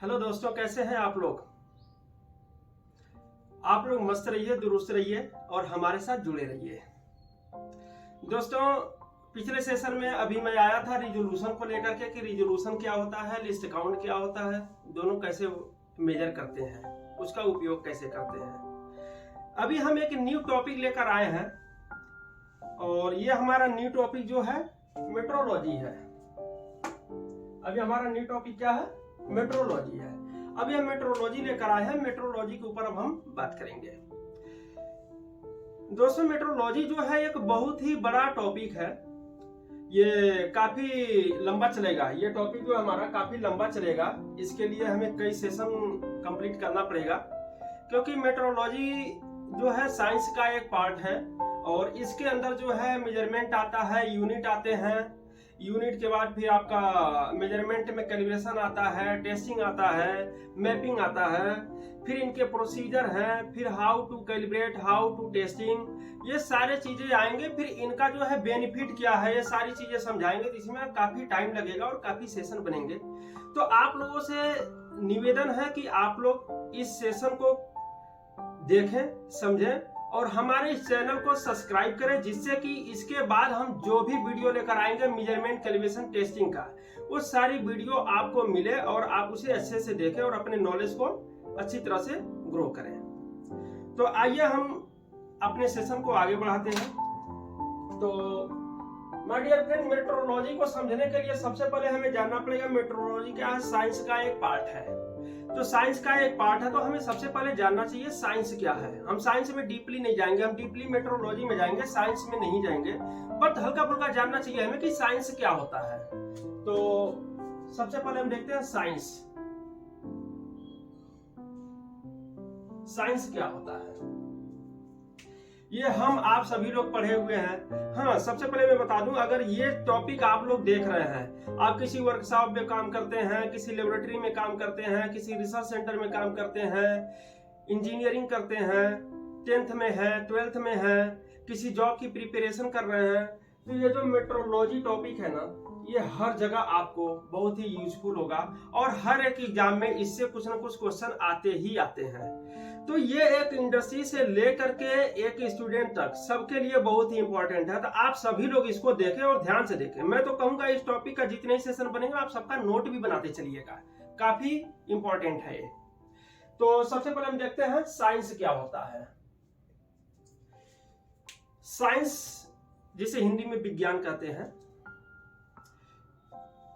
Hello दोस्तों, कैसे हैं आप लोग। आप लोग मस्त रहिए, दुरुस्त रहिए और हमारे साथ जुड़े रहिए। दोस्तों, पिछले सेशन में अभी मैं आया था रिजोल्यूशन को लेकर के कि रिजोल्यूशन क्या होता है, लिस्ट काउंट क्या होता है, दोनों कैसे मेजर करते हैं, उसका उपयोग कैसे करते हैं। अभी हम एक न्यू टॉपिक लेकर आए हैं और ये हमारा न्यू टॉपिक जो है मेट्रोलॉजी है। अभी हमारा न्यू टॉपिक क्या है, मेट्रोलॉजी है। अब ये मेट्रोलॉजी लेकर आए हैं, मेट्रोलॉजी के ऊपर अब हम बात करेंगे। दोस्तों, मेट्रोलॉजी जो है एक बहुत ही बड़ा टॉपिक है, ये काफी लंबा चलेगा। ये टॉपिक जो हमारा काफी लंबा चलेगा, इसके लिए हमें कई सेशन कंप्लीट करना पड़ेगा, क्योंकि मेट्रोलॉजी जो है साइंस का एक पार्ट है और इसके अंदर जो है मेजरमेंट आता है, यूनिट आते हैं, यूनिट के बाद फिर आपका मेजरमेंट में कैलिब्रेशन आता है, टेस्टिंग आता है, मैपिंग आता है, फिर इनके प्रोसीजर हैं, फिर how to calibrate, how to testing, ये सारे चीजें आएंगे। फिर इनका जो है बेनिफिट क्या है, ये सारी चीजें समझाएंगे, तो इसमें काफी टाइम लगेगा और काफी सेशन बनेंगे। तो आप लोगों से निवेदन है कि आप लोग इस सेशन को देखें, समझें और हमारे इस चैनल को सब्सक्राइब करें, जिससे कि इसके बाद हम जो भी वीडियो लेकर आएंगे मेजरमेंट, कैलिब्रेशन, टेस्टिंग का, वो सारी वीडियो आपको मिले और आप उसे अच्छे से देखें और अपने नॉलेज को अच्छी तरह से ग्रो करें। तो आइए हम अपने सेशन को आगे बढ़ाते हैं। तो माय डियर फ्रेंड, मेट्रोलॉजी को समझने के लिए सबसे पहले हमें जानना पड़ेगा मेट्रोलॉजी क्या है। साइंस का एक पार्ट है, तो साइंस का एक पार्ट है, तो हमें सबसे पहले जानना चाहिए साइंस क्या है। हम साइंस में डीपली नहीं जाएंगे, हम डीपली मेट्रोलॉजी में जाएंगे, साइंस में नहीं जाएंगे, बट हल्का फुल्का जानना चाहिए हमें कि साइंस क्या होता है। तो सबसे पहले हम देखते हैं साइंस। साइंस क्या होता है, ये हम आप सभी लोग पढ़े हुए हैं। हाँ, सबसे पहले मैं बता दूं, अगर ये टॉपिक आप लोग देख रहे हैं, आप किसी वर्कशॉप में काम करते हैं, किसी लेबोरेटरी में काम करते हैं, किसी रिसर्च सेंटर में काम करते हैं, इंजीनियरिंग करते हैं, 10th में है, 12th में है, किसी जॉब की प्रिपरेशन कर रहे हैं, तो ये जो मेट्रोलॉजी टॉपिक है ना, ये हर जगह आपको बहुत ही यूजफुल होगा और हर एक एग्जाम में इससे कुछ ना कुछ क्वेश्चन आते ही आते हैं। तो ये एक इंडस्ट्री से लेकर के एक स्टूडेंट तक सबके लिए बहुत ही इंपॉर्टेंट है। तो आप सभी लोग इसको देखें और ध्यान से देखें। मैं तो कहूंगा इस टॉपिक का जितने ही सेशन बनेंगे आप सबका नोट भी बनाते चलिएगा, काफी इंपॉर्टेंट है ये। तो सबसे पहले हम देखते हैं साइंस क्या होता है। साइंस, जिसे हिंदी में विज्ञान कहते हैं,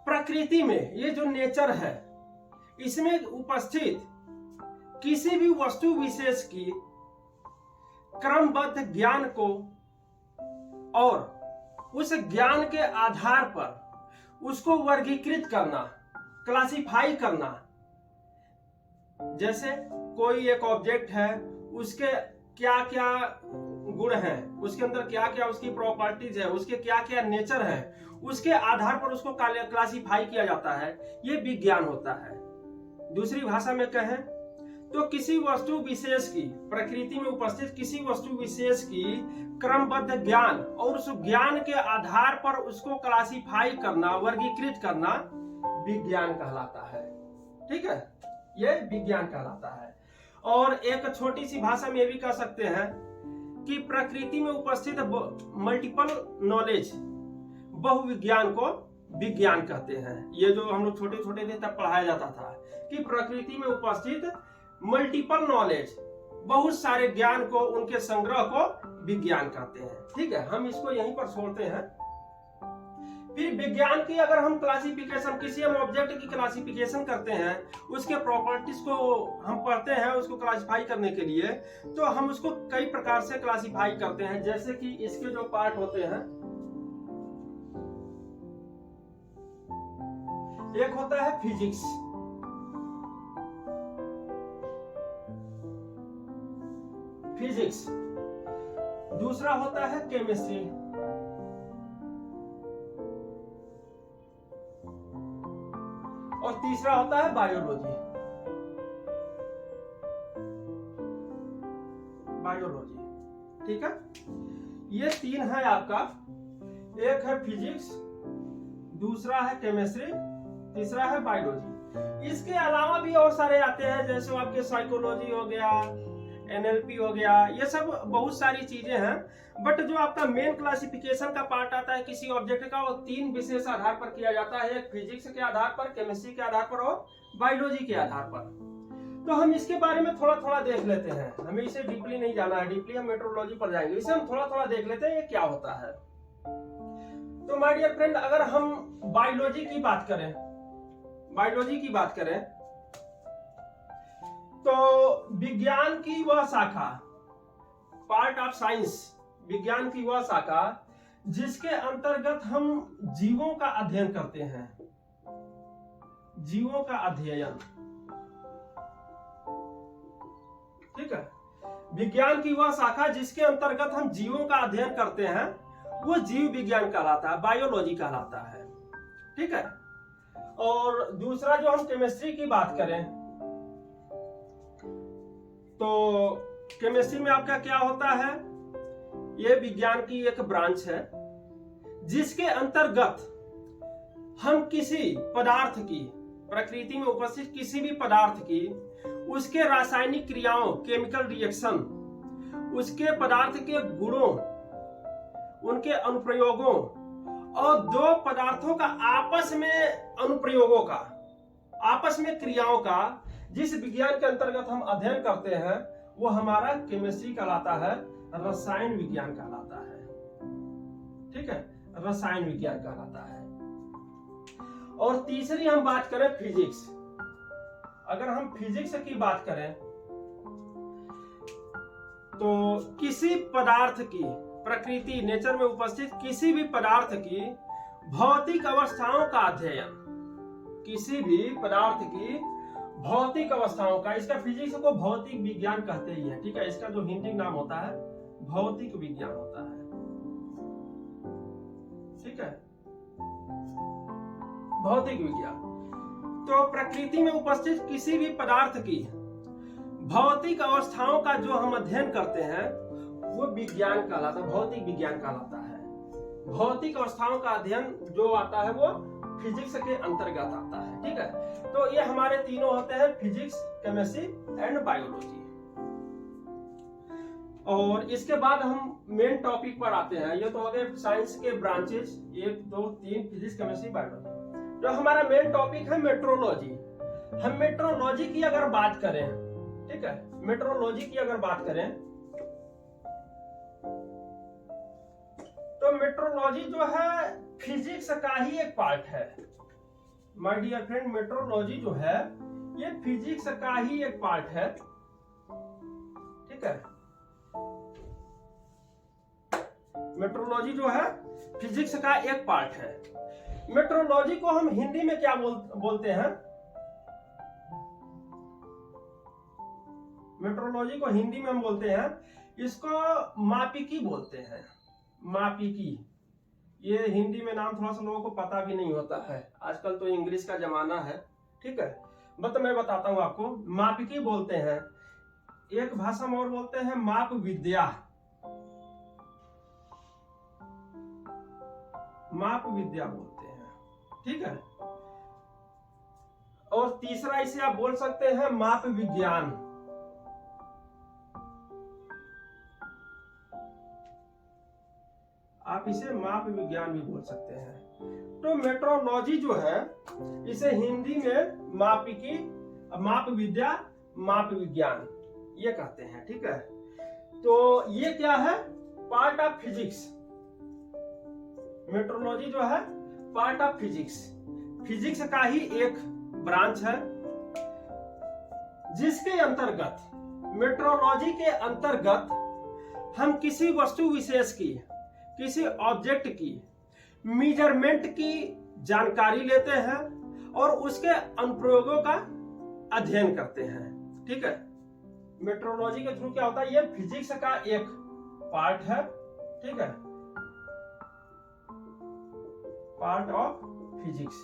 प्रकृति में ये जो नेचर है, इसमें उपस्थित किसी भी वस्तु विशेष की क्रमबद्ध ज्ञान को और उस ज्ञान के आधार पर उसको वर्गीकृत करना, क्लासिफाई करना। जैसे कोई एक ऑब्जेक्ट है, उसके क्या क्या गुण हैं, उसके अंदर क्या क्या उसकी प्रॉपर्टीज है, उसके क्या क्या नेचर है, उसके आधार पर उसको क्लासिफाई किया जाता है, ये विज्ञान होता है। दूसरी भाषा में कहें तो किसी वस्तु विशेष की, प्रकृति में उपस्थित किसी वस्तु विशेष की क्रमबद्ध ज्ञान और उस ज्ञान के आधार पर उसको क्लासिफाई करना, वर्गीकृत करना विज्ञान कहलाता है। ठीक है, ये विज्ञान कहलाता है। और एक छोटी सी भाषा में ये भी कह सकते हैं कि प्रकृति में उपस्थित मल्टीपल नॉलेज, बहुविज्ञान को विज्ञान कहते हैं। ये जो हम लोग छोटे छोटे थे तब पढ़ाया जाता था कि प्रकृति में उपस्थित मल्टीपल नॉलेज, बहुत सारे ज्ञान को, उनके संग्रह को विज्ञान कहते हैं। ठीक है, हम इसको यहीं पर छोड़ते हैं। फिर विज्ञान की अगर हम क्लासिफिकेशन, किसी हम ऑब्जेक्ट की क्लासिफिकेशन करते हैं, उसके प्रॉपर्टीज को हम पढ़ते हैं, उसको क्लासिफाई करने के लिए, तो हम उसको कई प्रकार से क्लासिफाई करते हैं। जैसे कि इसके जो पार्ट होते हैं, एक होता है फिजिक्स, दूसरा होता है केमिस्ट्री, और तीसरा होता है बायोलॉजी। ठीक है, ये तीन है आपका। एक है फिजिक्स, दूसरा है केमिस्ट्री, तीसरा है बायोलॉजी। इसके अलावा भी और सारे आते हैं, जैसे आपके साइकोलॉजी हो गया, NLP हो गया, ये सब बहुत सारी चीजें हैं। बट जो आपका मेन क्लासिफिकेशन का पार्ट आता है किसी ऑब्जेक्ट का, वो 3 विशेष आधार पर किया जाता है, एक फिजिक्स के आधार पर, केमिस्ट्री के आधार पर और बायोलॉजी के आधार पर। तो हम इसके बारे में थोड़ा थोड़ा देख लेते हैं, हमें इसे डीपली नहीं जाना है, डीपली हम मेट्रोलॉजी पर जाएंगे, इसे हम थोड़ा थोड़ा देख लेते हैं ये क्या होता है। तो माय डियर फ्रेंड, अगर हम बायोलॉजी की बात करें, तो विज्ञान की वह शाखा, पार्ट ऑफ साइंस, विज्ञान की वह शाखा जिसके अंतर्गत हम जीवों का अध्ययन करते हैं, जीवों का अध्ययन, ठीक है। विज्ञान की वह शाखा जिसके अंतर्गत हम जीवों का अध्ययन करते हैं वो जीव विज्ञान कहलाता है, बायोलॉजी कहलाता है, ठीक है। और दूसरा जो हम केमिस्ट्री की बात करें, तो केमिस्ट्री में आपका क्या होता है, ये विज्ञान की एक ब्रांच है जिसके अंतर्गत हम किसी पदार्थ की, प्रकृति में उपस्थित किसी भी पदार्थ की, उसके रासायनिक क्रियाओं, केमिकल रिएक्शन, उसके पदार्थ के गुणों, उनके अनुप्रयोगों और दो पदार्थों का आपस में अनुप्रयोगों का, आपस में क्रियाओं का जिस विज्ञान के अंतर्गत हम अध्ययन करते हैं वो हमारा केमिस्ट्री कहलाता है, रसायन विज्ञान कहलाता है, ठीक है, रसायन विज्ञान कहलाता है। और तीसरी हम बात करें फिजिक्स, अगर हम फिजिक्स की बात करें तो किसी पदार्थ की, प्रकृति, नेचर में उपस्थित किसी भी पदार्थ की भौतिक अवस्थाओं का अध्ययन, किसी भी पदार्थ की भौतिक अवस्थाओं का, इसका फिजिक्स को भौतिक विज्ञान कहते ही है, ठीक है। इसका जो हिंदी नाम होता है भौतिक विज्ञान होता है, ठीक है, भौतिक विज्ञान। तो प्रकृति में उपस्थित किसी भी पदार्थ की भौतिक अवस्थाओं का जो हम अध्ययन करते हैं वो विज्ञान कहलाता है, भौतिक विज्ञान कहलाता है। भौतिक अवस्थाओं का अध्ययन जो आता है वो फिजिक्स के अंतर्गत आता है, ठीक है। तो ये हमारे तीनों होते हैं, फिजिक्स, केमिस्ट्री एंड बायोलॉजी। और इसके बाद हम मेन टॉपिक पर आते हैं, ये तो हो गए साइंस के ब्रांचेस, 1 2 3, फिजिक्स, केमिस्ट्री, बायोलॉजी। जो हमारा मेन टॉपिक है मेट्रोलॉजी। हम मेट्रोलॉजी की अगर बात करें, ठीक है, मेट्रोलॉजी की अगर बात करें तो मेट्रोलॉजी जो है फिजिक्स का ही एक पार्ट है, माय डियर फ्रेंड। मेट्रोलॉजी जो है ये फिजिक्स का ही एक पार्ट है, ठीक है। मेट्रोलॉजी जो है फिजिक्स का एक पार्ट है। मेट्रोलॉजी को हम हिंदी में क्या बोलते हैं, मेट्रोलॉजी को हिंदी में हम बोलते हैं, इसको मापिकी बोलते हैं, मापिकी। ये हिंदी में नाम थोड़ा सा लोगों को पता भी नहीं होता है, आजकल तो इंग्लिश का जमाना है, ठीक है। बट मैं बताता हूं आपको, मापिकी बोलते हैं, एक भाषा में और बोलते हैं माप विद्या, माप विद्या बोलते हैं, ठीक है। और तीसरा इसे आप बोल सकते हैं माप विज्ञान, आप इसे माप विज्ञान भी बोल सकते हैं। तो मेट्रोलॉजी जो है इसे हिंदी में मापिकी, माप विद्या, माप विज्ञान ये कहते हैं, ठीक है। तो ये क्या है, पार्ट ऑफ फिजिक्स। मेट्रोलॉजी जो है पार्ट ऑफ फिजिक्स, फिजिक्स का ही एक ब्रांच है जिसके अंतर्गत, मेट्रोलॉजी के अंतर्गत हम किसी वस्तु विशेष की, किसी ऑब्जेक्ट की मेजरमेंट की जानकारी लेते हैं और उसके अनुप्रयोगों का अध्ययन करते हैं, ठीक है। मेट्रोलॉजी के थ्रू क्या होता है, ये फिजिक्स का एक पार्ट है, ठीक है, पार्ट ऑफ फिजिक्स।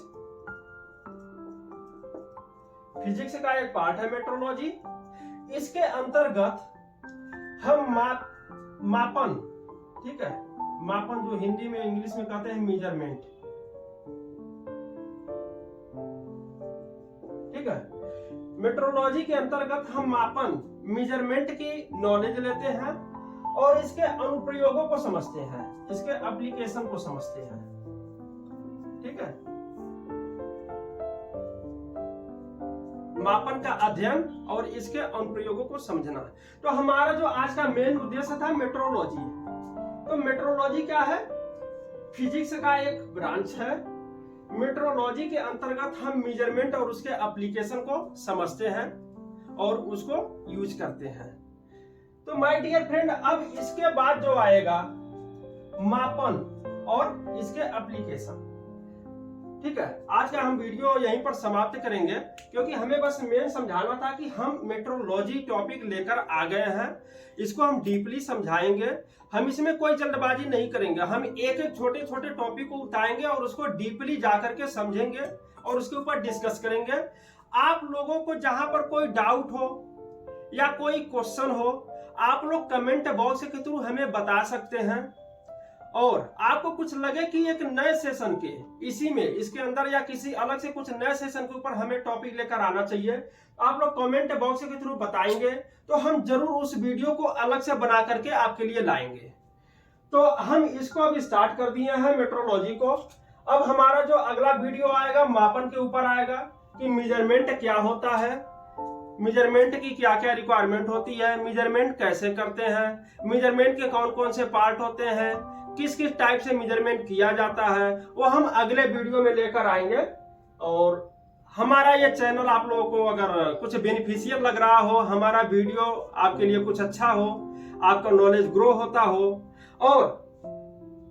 फिजिक्स का एक पार्ट है मेट्रोलॉजी। इसके अंतर्गत हम मापन, ठीक है, मापन जो हिंदी में, इंग्लिश में कहते हैं मेजरमेंट, ठीक है। मेट्रोलॉजी के अंतर्गत हम मापन मेजरमेंट की नॉलेज लेते हैं और इसके अनुप्रयोगों को समझते हैं, इसके एप्लीकेशन को समझते हैं, ठीक है। मापन का अध्ययन और इसके अनुप्रयोगों को समझना। तो हमारा जो आज का मेन उद्देश्य था मेट्रोलॉजी। तो मेट्रोलॉजी क्या है? फिजिक्स का एक ब्रांच है। मेट्रोलॉजी के अंतर्गत हम मेजरमेंट और उसके एप्लीकेशन को समझते हैं और उसको यूज करते हैं। तो माय डियर फ्रेंड, अब इसके बाद जो आएगा मापन और इसके एप्लीकेशन, ठीक है। आज का हम वीडियो यहीं पर समाप्त करेंगे क्योंकि हमें बस मेन समझाना था कि हम मेट्रोलॉजी टॉपिक लेकर आ गए हैं, इसको हम डीपली समझाएंगे। हम इसमें कोई जल्दबाजी नहीं करेंगे, हम एक एक छोटे छोटे टॉपिक को उठाएंगे और उसको डीपली जाकर के समझेंगे और उसके ऊपर डिस्कस करेंगे। आप लोगों को जहां पर कोई डाउट हो या कोई क्वेश्चन हो, आप लोग कमेंट बॉक्स के थ्रू हमें बता सकते हैं। और आपको कुछ लगे कि एक नए सेशन के इसी में इसके अंदर या किसी अलग से कुछ नए सेशन के ऊपर हमें टॉपिक लेकर आना चाहिए, आप लोग कमेंट बॉक्स के थ्रू बताएंगे तो हम जरूर उस वीडियो को अलग से बना करके आपके लिए लाएंगे। तो हम इसको अब स्टार्ट कर दिए हैं मेट्रोलॉजी को। अब हमारा जो अगला वीडियो आएगा मापन के ऊपर आएगा कि मेजरमेंट क्या होता है, मेजरमेंट की क्या क्या रिक्वायरमेंट होती है, मेजरमेंट कैसे करते हैं, मेजरमेंट के कौन कौन से पार्ट होते हैं, किस किस टाइप से मेजरमेंट किया जाता है, वो हम अगले वीडियो में लेकर आएंगे। और हमारा ये चैनल आप लोगों को अगर कुछ बेनिफिशियल लग रहा हो, हमारा वीडियो आपके लिए कुछ अच्छा हो, आपका नॉलेज ग्रो होता हो और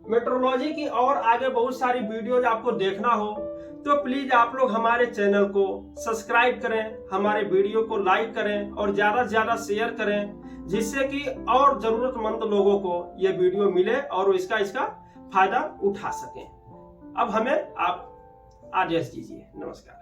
मेट्रोलॉजी की और आगे बहुत सारी वीडियोज आपको देखना हो, तो प्लीज आप लोग हमारे चैनल को सब्सक्राइब करें, हमारे वीडियो को लाइक करें और ज्यादा से ज्यादा शेयर करें, जिससे कि और जरूरतमंद लोगों को ये वीडियो मिले और इसका फायदा उठा सकें। अब हमें आप आदेश दीजिए। नमस्कार।